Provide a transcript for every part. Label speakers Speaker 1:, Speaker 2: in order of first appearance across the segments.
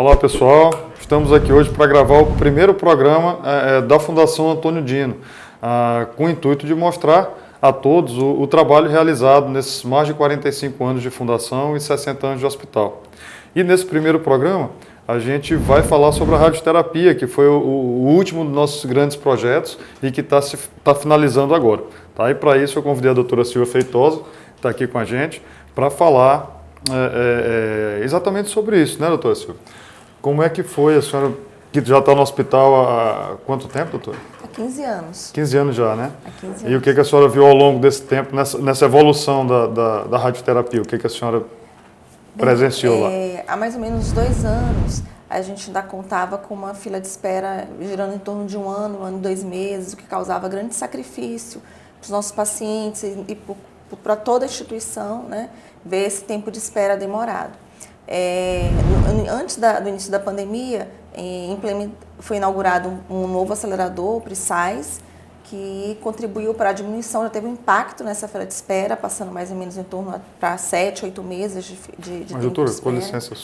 Speaker 1: Olá pessoal, estamos aqui hoje para gravar o primeiro programa da Fundação Antônio Dino, com o intuito de mostrar a todos o trabalho realizado nesses mais de 45 anos de fundação e 60 anos de hospital. E nesse primeiro programa a gente vai falar sobre a radioterapia, que foi o último dos nossos grandes projetos e que está finalizando agora. Tá? E para isso eu convidei a doutora Silvia Feitosa, que está aqui com a gente, para falar exatamente sobre isso, né, doutora Silvia? Como é que foi a senhora, que já está no hospital há quanto tempo, doutora?
Speaker 2: Há 15 anos.
Speaker 1: 15 anos já, né?
Speaker 2: Há 15 anos.
Speaker 1: E o que a senhora viu ao longo desse tempo, nessa evolução da radioterapia? O que a senhora presenciou lá?
Speaker 2: Há mais ou menos 2 anos, a gente ainda contava com uma fila de espera girando em torno de um ano e 2 meses, o que causava grande sacrifício para os nossos pacientes e para toda a instituição, né, ver esse tempo de espera demorado. Antes do início da pandemia, foi inaugurado um novo acelerador, o PRECISE, que contribuiu para a diminuição, já teve um impacto nessa fila de espera, passando mais ou menos em torno para 7, 8 meses de tempo
Speaker 1: Mas, doutora,
Speaker 2: de espera.
Speaker 1: com licença,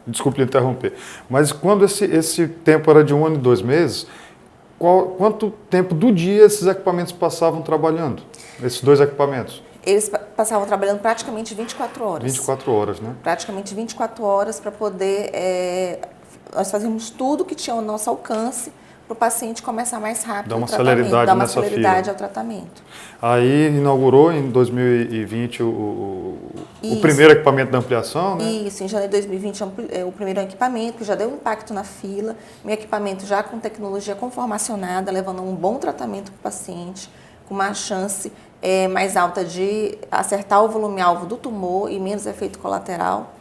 Speaker 1: desculpe interromper, mas quando esse tempo era de 1 ano e 2 meses, quanto tempo do dia esses equipamentos passavam trabalhando, esses 2 equipamentos?
Speaker 2: Eles passavam trabalhando praticamente 24 horas.
Speaker 1: 24 horas, né?
Speaker 2: Praticamente 24 horas para poder... nós fazíamos tudo que tinha ao nosso alcance para o paciente começar mais rápido
Speaker 1: Dá uma
Speaker 2: o tratamento.
Speaker 1: celeridade
Speaker 2: Dá uma
Speaker 1: nessa
Speaker 2: celeridade
Speaker 1: fila.
Speaker 2: ao tratamento.
Speaker 1: Aí inaugurou em 2020 o primeiro equipamento da ampliação, né?
Speaker 2: Isso, em janeiro de 2020 o primeiro equipamento, que já deu impacto na fila. Meu equipamento já com tecnologia conformacionada, levando a um bom tratamento para o paciente, com uma chance mais alta de acertar o volume-alvo do tumor e menos efeito colateral.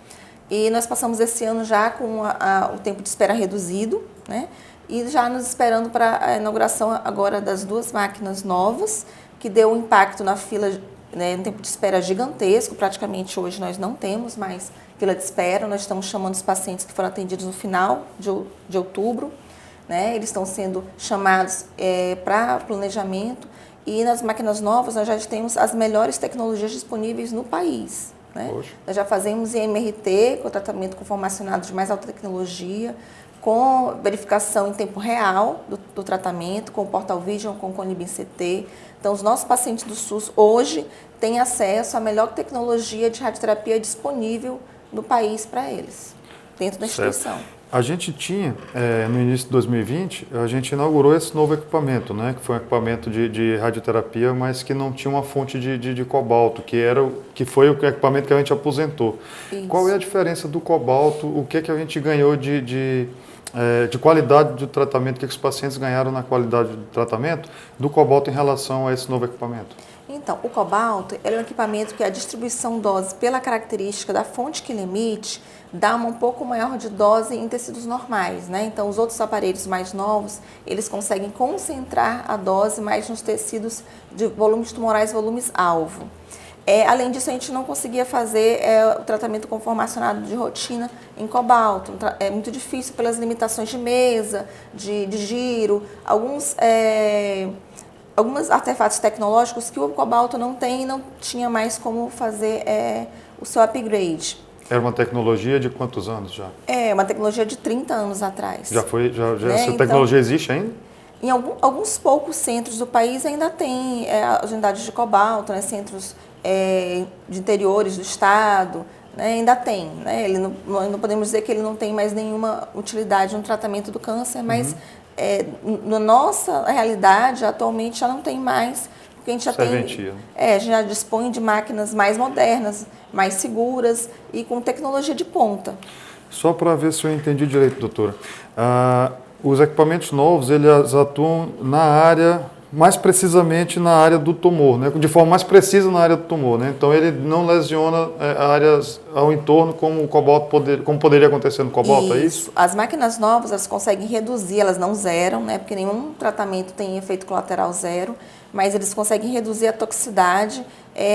Speaker 2: E nós passamos esse ano já com o tempo de espera reduzido, né? E já nos esperando para a inauguração agora das 2 máquinas novas, que deu um impacto na fila, né, um tempo de espera gigantesco. Praticamente hoje nós não temos mais fila de espera, nós estamos chamando os pacientes que foram atendidos no final de outubro, né? Eles estão sendo chamados para planejamento. E nas máquinas novas nós já temos as melhores tecnologias disponíveis no país. Né? Nós já fazemos IMRT, com tratamento conformacionado de mais alta tecnologia, com verificação em tempo real do tratamento, com o Portal Vision, com o Conibin CT. Então, os nossos pacientes do SUS hoje têm acesso à melhor tecnologia de radioterapia disponível no país para eles, dentro da instituição.
Speaker 1: A gente tinha, no início de 2020, a gente inaugurou esse novo equipamento, né, que foi um equipamento de radioterapia, mas que não tinha uma fonte de cobalto, que foi o equipamento que a gente aposentou. Isso. Qual é a diferença do cobalto? O que a gente ganhou de qualidade do tratamento? O que os pacientes ganharam na qualidade do tratamento do cobalto em relação a esse novo equipamento?
Speaker 2: Então, o cobalto é um equipamento que a distribuição dose, pela característica da fonte que ele emite, dá um pouco maior de dose em tecidos normais, né? Então, os outros aparelhos mais novos, eles conseguem concentrar a dose mais nos tecidos de volumes tumorais, volumes alvo. Além disso, a gente não conseguia fazer o tratamento conformacionado de rotina em cobalto. É muito difícil pelas limitações de mesa, de giro, alguns artefatos tecnológicos que o cobalto não tem e não tinha mais como fazer o seu upgrade.
Speaker 1: Era uma tecnologia de quantos anos já?
Speaker 2: Uma tecnologia de 30 anos atrás.
Speaker 1: Já essa tecnologia existe ainda?
Speaker 2: Em alguns poucos centros do país ainda tem as unidades de cobalto, né, centros de interiores do estado, né, ainda tem. Né, nós não podemos dizer que ele não tem mais nenhuma utilidade no tratamento do câncer, mas na nossa realidade, atualmente, já não tem mais, porque a gente a gente já dispõe de máquinas mais modernas, mais seguras e com tecnologia de ponta.
Speaker 1: Só para ver se eu entendi direito, doutora. Os equipamentos novos, eles atuam na área, mais precisamente na área do tumor, né? De forma mais precisa na área do tumor, né? Então ele não lesiona áreas ao entorno como o cobalto como poderia acontecer no cobalto, é isso?
Speaker 2: As máquinas novas, elas conseguem reduzir, elas não zeram, né? Porque nenhum tratamento tem efeito colateral zero, mas eles conseguem reduzir a toxicidade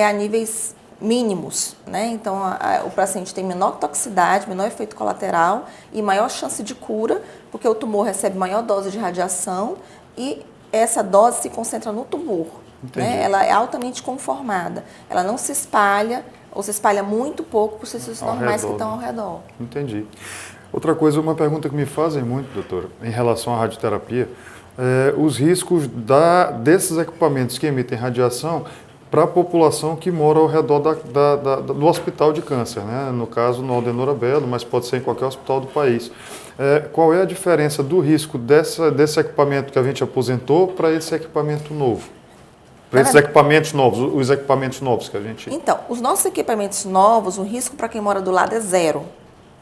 Speaker 2: a níveis mínimos, né? Então o paciente tem menor toxicidade, menor efeito colateral e maior chance de cura, porque o tumor recebe maior dose de radiação e essa dose se concentra no tumor. Né? Ela é altamente conformada, ela não se espalha ou se espalha muito pouco para os tecidos normais que estão ao redor.
Speaker 1: Entendi. Outra coisa, uma pergunta que me fazem muito, doutor, em relação à radioterapia, os riscos desses equipamentos que emitem radiação para a população que mora ao redor do hospital de câncer, né? No caso, no Aldenora Belo, mas pode ser em qualquer hospital do país. Qual é a diferença do risco desse equipamento que a gente aposentou para esse equipamento novo? Para esses equipamentos novos, os equipamentos novos que a gente...
Speaker 2: Então, os nossos equipamentos novos, o risco para quem mora do lado é zero.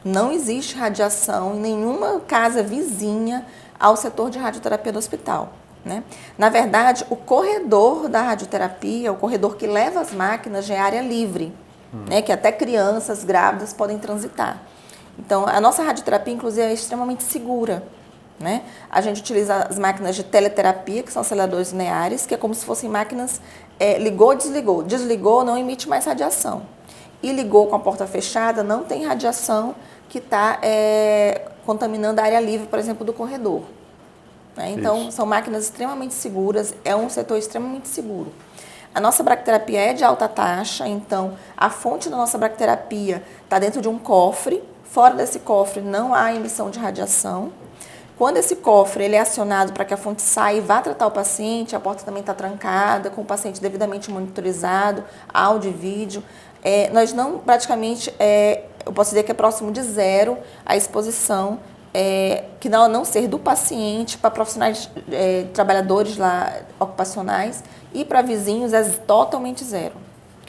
Speaker 2: Não existe radiação em nenhuma casa vizinha ao setor de radioterapia do hospital, né? Na verdade, o corredor da radioterapia, o corredor que leva as máquinas, já é área livre, né? Que até crianças grávidas podem transitar. Então, a nossa radioterapia, inclusive, é extremamente segura, né? A gente utiliza as máquinas de teleterapia, que são aceleradores lineares, que é como se fossem máquinas ligou, desligou. Desligou, não emite mais radiação. E ligou com a porta fechada, não tem radiação que está contaminando a área livre, por exemplo, do corredor. Né? Então, são máquinas extremamente seguras, é um setor extremamente seguro. A nossa bracterapia é de alta taxa, então a fonte da nossa bracterapia está dentro de um cofre, fora desse cofre não há emissão de radiação. Quando esse cofre ele é acionado para que a fonte saia e vá tratar o paciente, a porta também está trancada, com o paciente devidamente monitorizado, áudio e vídeo. Nós não, praticamente, eu posso dizer que é próximo de zero a exposição, que não ser do paciente para profissionais, trabalhadores lá ocupacionais e para vizinhos é totalmente zero.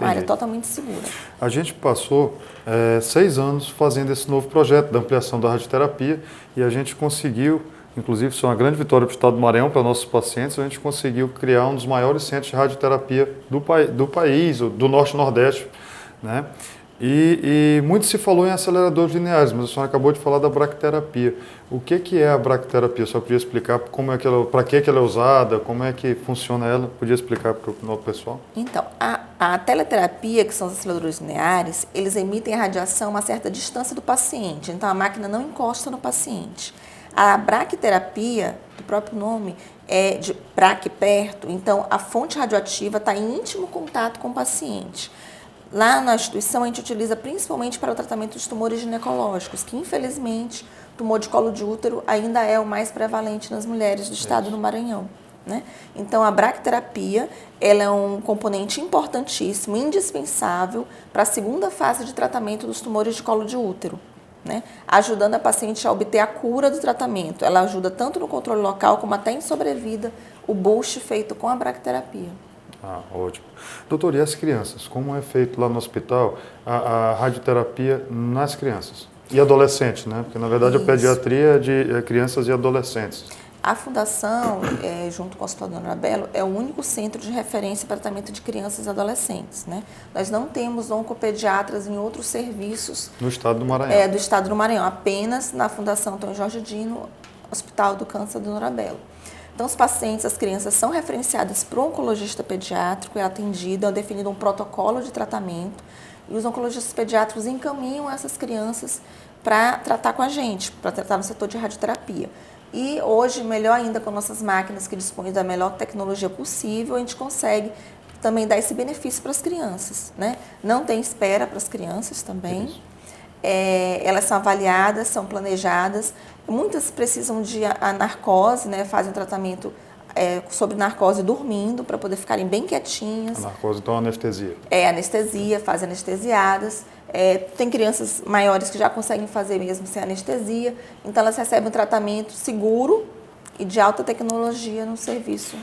Speaker 2: Uma área totalmente segura.
Speaker 1: A gente passou 6 anos fazendo esse novo projeto da ampliação da radioterapia e a gente conseguiu, inclusive isso é uma grande vitória para o Estado do Maranhão, para nossos pacientes, a gente conseguiu criar um dos maiores centros de radioterapia do país, do Norte e Nordeste, né? E muito se falou em aceleradores lineares, mas a senhora acabou de falar da bracterapia. O que é a bracterapia? Só podia explicar como é que para que ela é usada, como é que funciona ela? Podia explicar para o nosso pessoal?
Speaker 2: Então, a teleterapia, que são os aceleradores lineares, eles emitem a radiação a uma certa distância do paciente, então a máquina não encosta no paciente. A bracterapia, do próprio nome, é de braque perto, então a fonte radioativa está em íntimo contato com o paciente. Lá na instituição, a gente utiliza principalmente para o tratamento dos tumores ginecológicos, que infelizmente o tumor de colo de útero ainda é o mais prevalente nas mulheres do estado do Maranhão, né? Então, a bracterapia ela é um componente importantíssimo, indispensável para a segunda fase de tratamento dos tumores de colo de útero, né? Ajudando a paciente a obter a cura do tratamento. Ela ajuda tanto no controle local como até em sobrevida, o boost feito com a bracterapia.
Speaker 1: Ah, ótimo. Doutor, e as crianças? Como é feito lá no hospital a radioterapia nas crianças? E adolescentes, né? Porque, na verdade, a pediatria é de crianças e adolescentes.
Speaker 2: A Fundação, junto com o Hospital Aldenora Belo, é o único centro de referência para tratamento de crianças e adolescentes, né? Nós não temos oncopediatras em outros serviços...
Speaker 1: No estado do Maranhão.
Speaker 2: Do estado do Maranhão, apenas na Fundação Antônio Jorge Dino, Hospital do Câncer Aldenora Belo. Então, os pacientes, as crianças são referenciadas para o oncologista pediátrico, é atendido, é definido um protocolo de tratamento e os oncologistas pediátricos encaminham essas crianças para tratar com a gente, para tratar no setor de radioterapia. E hoje, melhor ainda com nossas máquinas que dispõem da melhor tecnologia possível, a gente consegue também dar esse benefício para as crianças, né? Não tem espera para as crianças também. Elas são avaliadas, são planejadas. Muitas precisam de a narcose, né? Fazem tratamento sob narcose dormindo, para poder ficarem bem quietinhas.
Speaker 1: A narcose, então, anestesia.
Speaker 2: Anestesia, fazem anestesiadas. Tem crianças maiores que já conseguem fazer mesmo sem anestesia. Então, elas recebem um tratamento seguro e de alta tecnologia no serviço.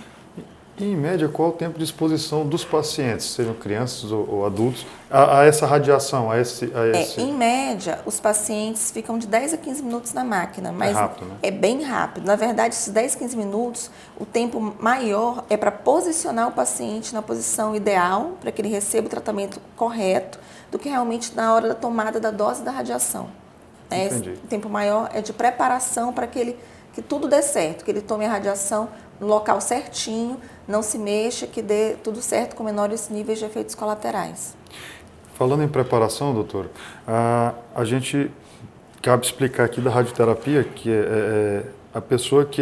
Speaker 1: E, em média, qual é o tempo de exposição dos pacientes, sejam crianças ou adultos, a essa radiação, a esse...
Speaker 2: Em média, os pacientes ficam de 10 a 15 minutos na máquina, mas
Speaker 1: rápido, né?
Speaker 2: É bem rápido. Na verdade, esses 10 a 15 minutos, o tempo maior é para posicionar o paciente na posição ideal, para que ele receba o tratamento correto, do que realmente na hora da tomada da dose da radiação. O tempo maior é de preparação para que tudo dê certo, que ele tome a radiação no local certinho, não se mexa, que dê tudo certo com menores níveis de efeitos colaterais.
Speaker 1: Falando em preparação, doutor, a gente cabe explicar aqui da radioterapia que a pessoa que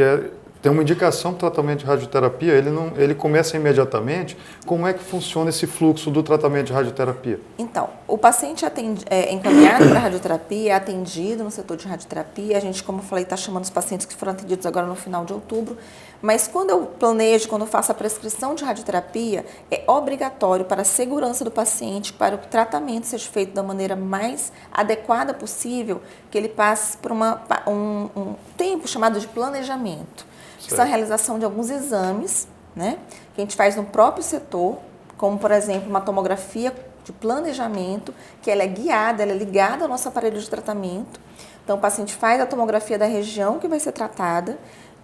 Speaker 1: tem uma indicação para tratamento de radioterapia, ele começa imediatamente. Como é que funciona esse fluxo do tratamento de radioterapia?
Speaker 2: Então, o paciente é encaminhado para radioterapia, é atendido no setor de radioterapia. A gente, como eu falei, está chamando os pacientes que foram atendidos agora no final de outubro. Mas quando eu planejo, quando eu faço a prescrição de radioterapia, é obrigatório para a segurança do paciente, para o tratamento seja feito da maneira mais adequada possível, que ele passe por um tempo chamado de planejamento. Que são a realização de alguns exames, né, que a gente faz no próprio setor, como, por exemplo, uma tomografia de planejamento, que ela é guiada, ela é ligada ao nosso aparelho de tratamento. Então, o paciente faz a tomografia da região que vai ser tratada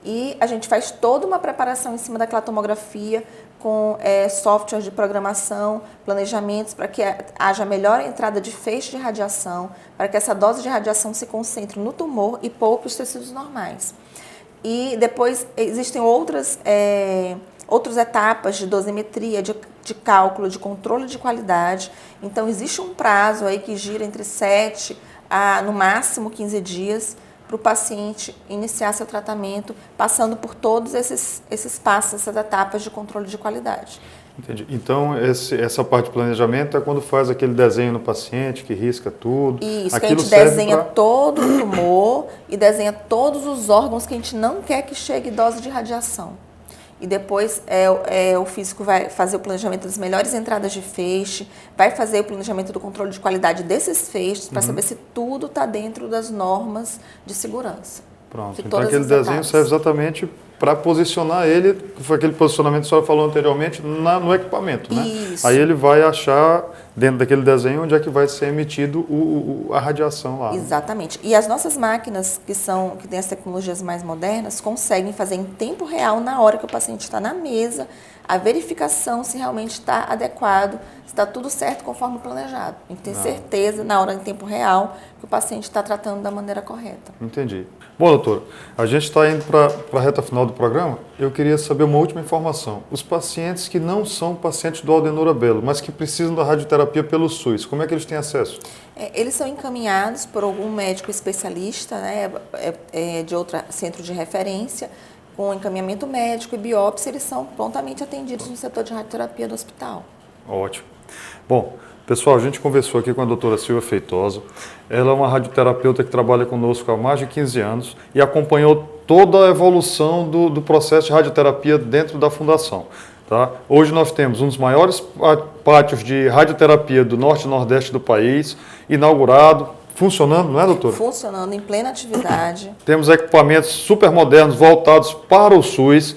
Speaker 2: e a gente faz toda uma preparação em cima daquela tomografia com softwares de programação, planejamentos para que haja melhor entrada de feixe de radiação, para que essa dose de radiação se concentre no tumor e poupe os tecidos normais. E depois existem outras etapas de dosimetria, de cálculo, de controle de qualidade. Então, existe um prazo aí que gira entre 7 a, no máximo, 15 dias para o paciente iniciar seu tratamento, passando por todos esses passos, essas etapas de controle de qualidade.
Speaker 1: Entendi. Então, essa parte de planejamento é quando faz aquele desenho no paciente, que risca tudo.
Speaker 2: Isso, que a gente desenha todo o tumor e desenha todos os órgãos que a gente não quer que chegue dose de radiação. E depois o físico vai fazer o planejamento das melhores entradas de feixe, vai fazer o planejamento do controle de qualidade desses feixes para saber se tudo está dentro das normas de segurança.
Speaker 1: Pronto, então aquele desenho serve exatamente para posicionar ele, que foi aquele posicionamento que a senhora falou anteriormente, no equipamento, né?
Speaker 2: Isso.
Speaker 1: Aí ele vai achar, dentro daquele desenho, onde é que vai ser emitido a radiação lá.
Speaker 2: Exatamente. E as nossas máquinas, que têm as tecnologias mais modernas, conseguem fazer em tempo real, na hora que o paciente está na mesa, a verificação se realmente está adequado, se está tudo certo conforme planejado. A gente tem certeza, na hora, em tempo real, que o paciente está tratando da maneira correta.
Speaker 1: Entendi. Bom, doutora, a gente está indo para a reta final do programa. Eu queria saber uma última informação. Os pacientes que não são pacientes do Aldenor Rebelo, mas que precisam da radioterapia pelo SUS, como é que eles têm acesso?
Speaker 2: Eles são encaminhados por algum médico especialista, né, de outro centro de referência, com encaminhamento médico e biópsia, eles são prontamente atendidos no setor de radioterapia do hospital.
Speaker 1: Ótimo. Bom, pessoal, a gente conversou aqui com a doutora Silvia Feitosa. Ela é uma radioterapeuta que trabalha conosco há mais de 15 anos e acompanhou toda a evolução do processo de radioterapia dentro da fundação. Tá? Hoje nós temos um dos maiores pátios de radioterapia do norte e nordeste do país, inaugurado, funcionando, não é, doutora?
Speaker 2: Funcionando em plena atividade.
Speaker 1: Temos equipamentos super modernos voltados para o SUS.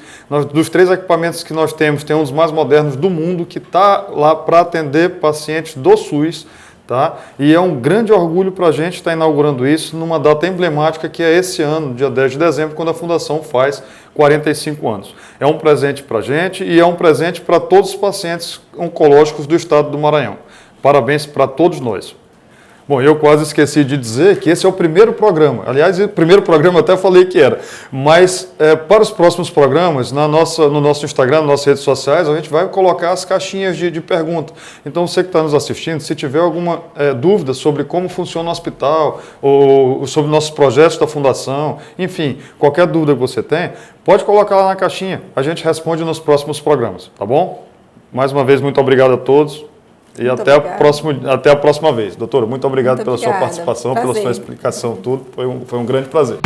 Speaker 1: Dos 3 equipamentos que nós temos, tem um dos mais modernos do mundo que está lá para atender pacientes do SUS. Tá? E é um grande orgulho para a gente estar inaugurando isso numa data emblemática que é esse ano, dia 10 de dezembro, quando a Fundação faz 45 anos. É um presente para a gente e é um presente para todos os pacientes oncológicos do estado do Maranhão. Parabéns para todos nós. Bom, eu quase esqueci de dizer que esse é o primeiro programa. Aliás, o primeiro programa eu até falei que era. Mas para os próximos programas, no nosso Instagram, nas nossas redes sociais, a gente vai colocar as caixinhas de pergunta. Então, você que está nos assistindo, se tiver alguma dúvida sobre como funciona o hospital, ou sobre nossos projetos da Fundação, enfim, qualquer dúvida que você tem, pode colocar lá na caixinha. A gente responde nos próximos programas, tá bom? Mais uma vez, muito obrigado a todos. E até a próxima vez. Doutora, muito obrigado pela sua participação, pela sua explicação, tudo. Foi um grande prazer.